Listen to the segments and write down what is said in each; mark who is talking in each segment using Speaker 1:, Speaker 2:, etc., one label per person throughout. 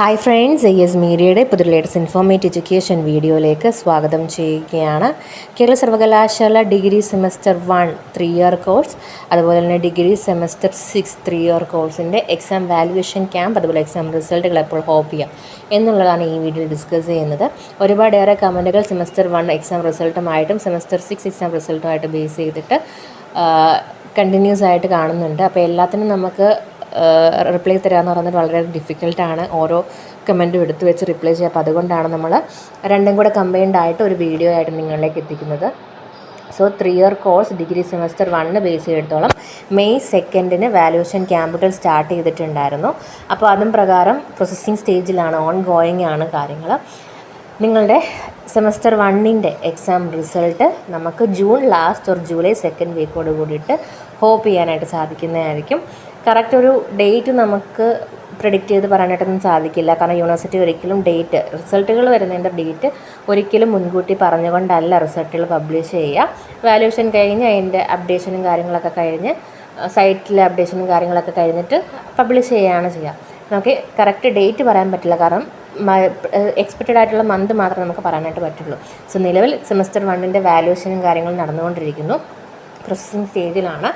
Speaker 1: Hi friends, AS മീഡിയയുടെ പുതിയ latest informative education വീഡിയോയിലേക്ക് സ്വാഗതം ചെയ്യുകയാണ്. കേരള സർവകലാശാല ഡിഗ്രി സെമസ്റ്റർ 1 3 ഇയർ കോഴ്സ്, അതുപോലെ തന്നെ ഡിഗ്രി സെമസ്റ്റർ 6 3 ഇയർ കോഴ്സിൻ്റെ എക്സാം വാല്യുവേഷൻ ക്യാമ്പ്, അതുപോലെ എക്സാം റിസൾട്ടുകൾ എപ്പോൾ ഹോപ്പ് ചെയ്യാം എന്നുള്ളതാണ് ഈ വീഡിയോയിൽ ഡിസ്കസ് ചെയ്യുന്നത്. ഒരുപാടേറെ കമൻറ്റുകൾ സെമസ്റ്റർ 1 എക്സാം റിസൾട്ടുമായിട്ടും സെമസ്റ്റർ 6 എക്സാം റിസൾട്ടുമായിട്ട് ബേസ് ചെയ്തിട്ട് കണ്ടിന്യൂസ് ആയിട്ട് കാണുന്നുണ്ട്. അപ്പോൾ എല്ലാത്തിനും നമുക്ക് റിപ്ലൈ തരാമെന്ന് പറയുന്നത് വളരെ ഡിഫിക്കൽട്ടാണ്. ഓരോ കമൻറ്റും എടുത്തു വെച്ച് റിപ്ലൈ ചെയ്യുക. അപ്പോൾ അതുകൊണ്ടാണ് നമ്മൾ രണ്ടും കൂടെ കമ്പൈൻഡ് ആയിട്ട് ഒരു വീഡിയോ ആയിട്ട് നിങ്ങളിലേക്ക് എത്തിക്കുന്നത്. So 3 year course degree semester 1 base ചെയ്തിടത്തോളം മെയ് 2 വാല്യുവേഷൻ ക്യാമ്പുകൾ സ്റ്റാർട്ട് ചെയ്തിട്ടുണ്ടായിരുന്നു. അപ്പോൾ അതും പ്രകാരം പ്രോസസ്സിങ് സ്റ്റേജിലാണ്, ഓൺ ഗോയിങ് ആണ് കാര്യങ്ങൾ. നിങ്ങളുടെ സെമസ്റ്റർ 1 എക്സാം റിസൾട്ട് നമുക്ക് ജൂൺ ലാസ്റ്റ് ഓർ ജൂലൈ 2 വീക്കോട് കൂടിയിട്ട് ഹോപ്പ് ചെയ്യാനായിട്ട് സാധിക്കുന്നതായിരിക്കും. കറക്റ്റ് ഒരു ഡേറ്റ് നമുക്ക് പ്രെഡിക്റ്റ് ചെയ്ത് പറയാനായിട്ടൊന്നും സാധിക്കില്ല. കാരണം യൂണിവേഴ്സിറ്റി ഒരിക്കലും ഡേറ്റ്, റിസൾട്ടുകൾ വരുന്നതിൻ്റെ ഡേറ്റ് ഒരിക്കലും മുൻകൂട്ടി പറഞ്ഞുകൊണ്ടല്ല റിസൾട്ടുകൾ പബ്ലിഷ് ചെയ്യുക. വാല്യുവേഷൻ കഴിഞ്ഞ് അതിൻ്റെ അപ്ഡേഷനും കാര്യങ്ങളൊക്കെ കഴിഞ്ഞ് സൈറ്റിലെ അപ്ഡേഷനും കാര്യങ്ങളൊക്കെ കഴിഞ്ഞിട്ട് പബ്ലിഷ് ചെയ്യുകയാണ് ചെയ്യുക. നമുക്ക് കറക്റ്റ് ഡേറ്റ് പറയാൻ പറ്റില്ല, കാരണം എക്സ്പെക്റ്റഡ് ആയിട്ടുള്ള മന്ത് മാത്രമേ നമുക്ക് പറയാനായിട്ട് പറ്റുള്ളൂ. സോ നിലവിൽ സെമസ്റ്റർ 1 വാല്യുവേഷനും കാര്യങ്ങളും നടന്നുകൊണ്ടിരിക്കുന്നു, പ്രോസസ്സിങ് സ്റ്റേജിലാണ്.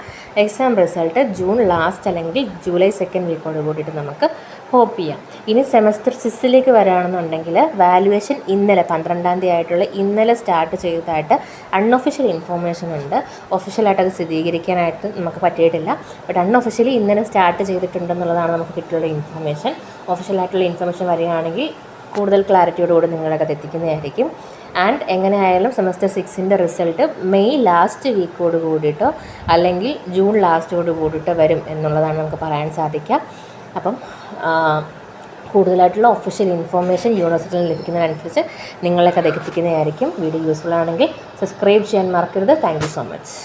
Speaker 1: എക്സാം റിസൾട്ട് ജൂൺ ലാസ്റ്റ് അല്ലെങ്കിൽ ജൂലൈ 2 വീക്കോട് കൂടിയിട്ട് നമുക്ക് ഹോപ്പ് ചെയ്യാം. ഇനി സെമസ്റ്റർ 6 വരികയാണെന്നുണ്ടെങ്കിൽ വാല്യുവേഷൻ ഇന്നലെ 12 ആയിട്ടുള്ള ഇന്നലെ സ്റ്റാർട്ട് ചെയ്തതായിട്ട് അൺഒഫീഷ്യൽ ഇൻഫോർമേഷൻ ഉണ്ട്. ഒഫീഷ്യലായിട്ട് അത് സ്ഥിരീകരിക്കാനായിട്ട് നമുക്ക് പറ്റിയിട്ടില്ല. ബട്ട് അൺഒഫീഷ്യലി ഇന്നലെ സ്റ്റാർട്ട് ചെയ്തിട്ടുണ്ടെന്നുള്ളതാണ് നമുക്ക് കിട്ടിയുള്ള ഇൻഫോർമേഷൻ. ഒഫീഷ്യലായിട്ടുള്ള ഇൻഫോർമേഷൻ വരികയാണെങ്കിൽ കൂടുതൽ ക്ലാരിറ്റിയോടുകൂടി നിങ്ങളൊക്കെ എത്തിക്കുന്നതായിരിക്കും. ആൻഡ് എങ്ങനെയായാലും സെമസ്റ്റർ 6 റിസൾട്ട് മെയ് ലാസ്റ്റ് വീക്കോട് കൂടിയിട്ടോ അല്ലെങ്കിൽ ജൂൺ ലാസ്റ്റോട് കൂടിയിട്ടോ വരും എന്നുള്ളതാണ് നമുക്ക് പറയാൻ സാധിക്കുക. അപ്പം കൂടുതലായിട്ടുള്ള ഒഫീഷ്യൽ ഇൻഫോർമേഷൻ യൂണിവേഴ്സിറ്റിയിൽ ലഭിക്കുന്നതിനനുസരിച്ച് നിങ്ങളൊക്കെ അത് എത്തിക്കുന്നതായിരിക്കും. വീഡിയോ യൂസ്ഫുൾ ആണെങ്കിൽ സബ്സ്ക്രൈബ് ചെയ്യാൻ മറക്കരുത്. Thank you so much.